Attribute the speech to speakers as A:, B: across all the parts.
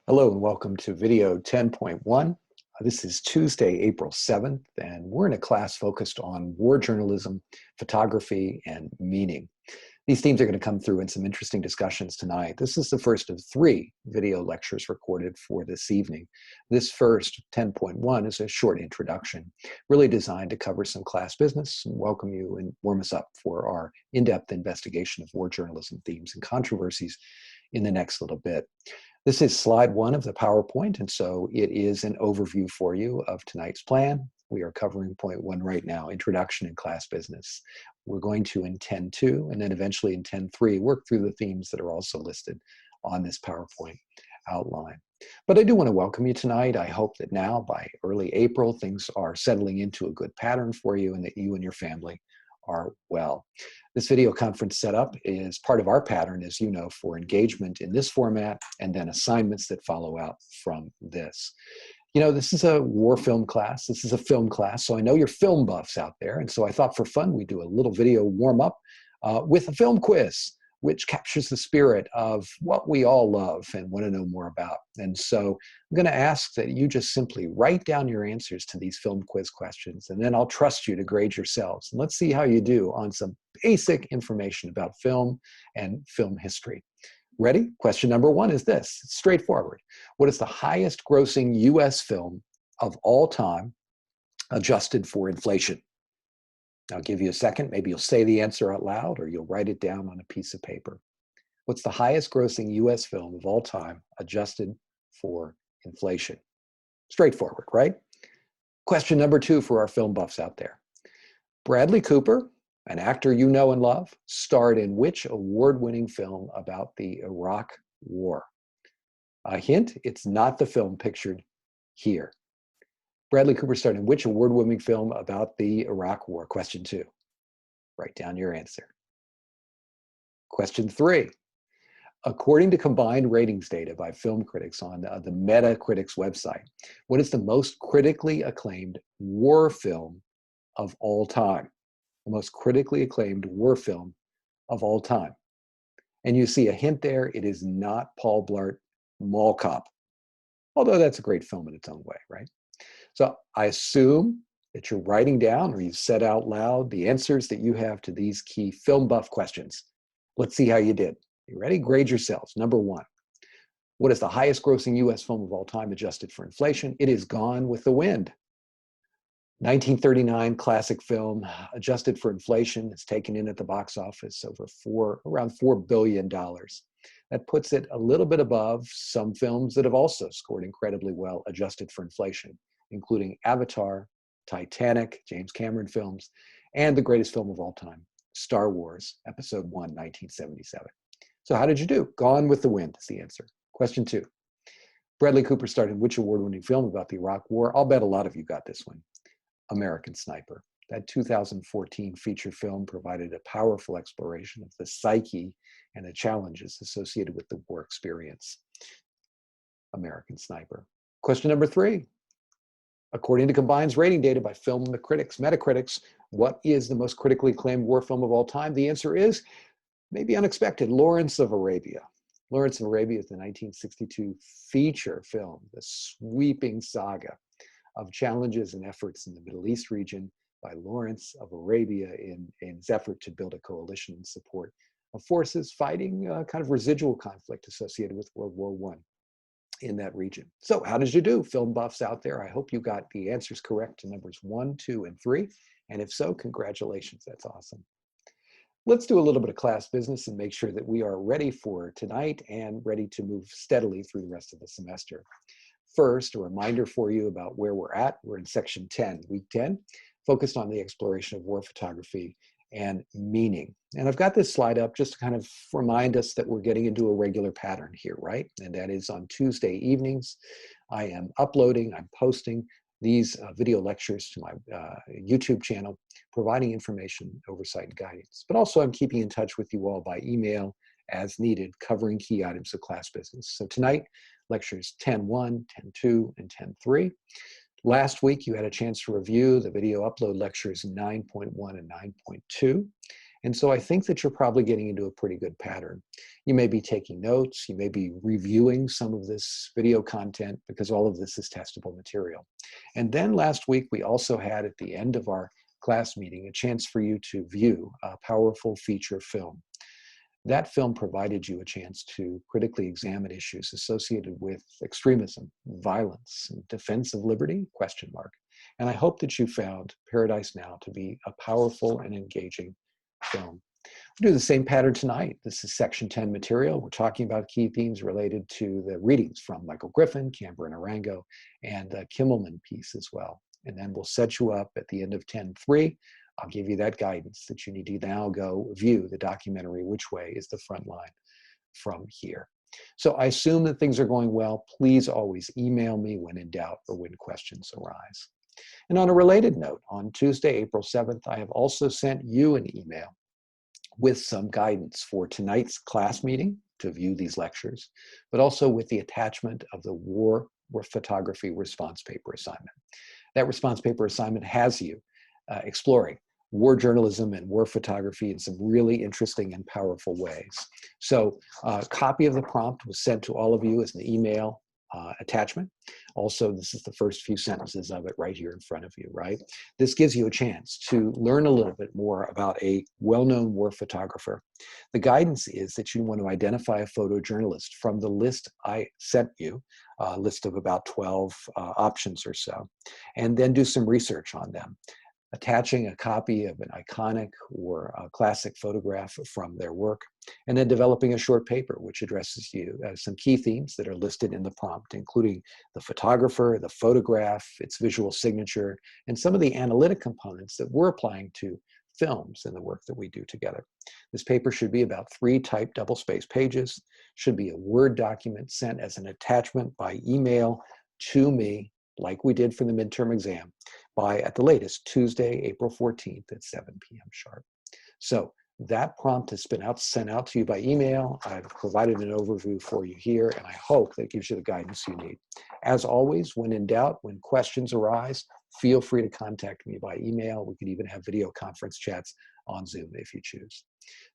A: Hello and welcome to video 10.1. This is Tuesday, April 7th, and we're in a class focused on war journalism, photography, and meaning. These themes are going to come through in some interesting discussions tonight. This is the first of 3 video lectures recorded for this evening. This first, 10.1, is a short introduction, really designed to cover some class business and welcome you and warm us up for our in-depth investigation of war journalism themes and controversies in the next little bit. This is slide 1 of the PowerPoint, and so it is an overview for you of tonight's plan. We are covering point 1 right now, Introduction and Class Business. We're going to, in 10.2, and then eventually in 10.3, work through the themes that are also listed on this PowerPoint outline. But I do want to welcome you tonight. I hope that now, by early April, things are settling into a good pattern for you and that you and your family are well. This video conference setup is part of our pattern, as you know, for engagement in this format and then assignments that follow out from this. You know, this is a war film class. This is a film class, so I know you're film buffs out there. And so I thought for fun, we'd do a little video warm up with a film quiz, which captures the spirit of what we all love and want to know more about. And so I'm going to ask that you just simply write down your answers to these film quiz questions, and then I'll trust you to grade yourselves. And let's see how you do on some basic information about film and film history. Ready? Question number 1 is this. It's straightforward. What is the highest grossing US film of all time adjusted for inflation? I'll give you a second. Maybe you'll say the answer out loud or you'll write it down on a piece of paper. What's the highest grossing US film of all time adjusted for inflation? Straightforward, right? Question number 2 for our film buffs out there. Bradley Cooper, an actor you know and love, starred in which award-winning film about the Iraq War? A hint, it's not the film pictured here. Bradley Cooper starred in which award-winning film about the Iraq War? Question 2. Write down your answer. Question 3. According to combined ratings data by film critics on the Metacritic's website, what is the most critically acclaimed war film of all time? The most critically acclaimed war film of all time. And you see a hint there, it is not Paul Blart Mall Cop, although that's a great film in its own way, right? So I assume that you're writing down or you've said out loud the answers that you have to these key film buff questions. Let's see how you did. You ready? Grade yourselves. Number 1, what is the highest grossing US film of all time adjusted for inflation? It is Gone with the Wind. 1939 classic film, adjusted for inflation, it's taken in at the box office around $4 billion. That puts it a little bit above some films that have also scored incredibly well, adjusted for inflation, including Avatar, Titanic, James Cameron films, and the greatest film of all time, Star Wars, Episode 1, 1977. So how did you do? Gone with the Wind is the answer. Question 2. Bradley Cooper starred in which award-winning film about the Iraq War? I'll bet a lot of you got this one. American Sniper. That 2014 feature film provided a powerful exploration of the psyche and the challenges associated with the war experience. American Sniper. Question number 3. According to combined rating data by film critics, Metacritic's, what is the most critically acclaimed war film of all time? The answer is, maybe unexpected, Lawrence of Arabia. Lawrence of Arabia is the 1962 feature film, the sweeping saga of challenges and efforts in the Middle East region by Lawrence of Arabia in his effort to build a coalition in support of forces fighting kind of residual conflict associated with World War I in that region. So how did you do, film buffs out there? I hope you got the answers correct to numbers 1, 2, and 3. And if so, congratulations, that's awesome. Let's do a little bit of class business and make sure that we are ready for tonight and ready to move steadily through the rest of the semester. First, a reminder for you about where we're at. We're in section 10, week 10, focused on the exploration of war photography and meaning. And I've got this slide up just to kind of remind us that we're getting into a regular pattern here, right? And that is on Tuesday evenings, I am uploading, I'm posting these video lectures to my YouTube channel, providing information, oversight, and guidance. But also I'm keeping in touch with you all by email as needed, covering key items of class business. So tonight, lectures 10.1, 10.2, and 10.3. Last week, you had a chance to review the video upload lectures 9.1 and 9.2. And so I think that you're probably getting into a pretty good pattern. You may be taking notes, you may be reviewing some of this video content because all of this is testable material. And then last week, we also had at the end of our class meeting a chance for you to view a powerful feature film. That film provided you a chance to critically examine issues associated with extremism, violence, and defense of liberty, question mark. And I hope that you found Paradise Now to be a powerful and engaging film. We'll do the same pattern tonight. This is section 10 material. We're talking about key themes related to the readings from Michael Griffin, Camber and Arango, and the Kimmelman piece as well. And then we'll set you up at the end of 10.3. I'll give you that guidance that you need to now go view the documentary, Which Way is the Front Line from here. So I assume that things are going well. Please always email me when in doubt or when questions arise. And on a related note, on Tuesday, April 7th, I have also sent you an email with some guidance for tonight's class meeting to view these lectures, but also with the attachment of the war photography response paper assignment. That response paper assignment has you exploring war journalism and war photography in some really interesting and powerful ways. So a copy of the prompt was sent to all of you as an email attachment. Also, this is the first few sentences of it right here in front of you, right? This gives you a chance to learn a little bit more about a well-known war photographer. The guidance is that you want to identify a photojournalist from the list I sent you, a list of about 12 options or so, and then do some research on them, attaching a copy of an iconic or a classic photograph from their work, and then developing a short paper which addresses you some key themes that are listed in the prompt, including the photographer, the photograph, its visual signature, and some of the analytic components that we're applying to films in the work that we do together. This paper should be about 3 typed double-spaced pages, should be a Word document sent as an attachment by email to me, like we did for the midterm exam, by at the latest Tuesday, April 14th at 7 p.m. sharp. So that prompt has been sent out to you by email. I've provided an overview for you here, and I hope that gives you the guidance you need. As always, when in doubt, when questions arise, feel free to contact me by email. We can even have video conference chats on Zoom if you choose.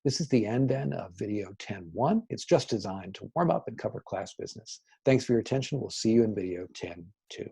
A: This is the end then of video 10.1. It's just designed to warm up and cover class business. Thanks for your attention. We'll see you in video 10.2.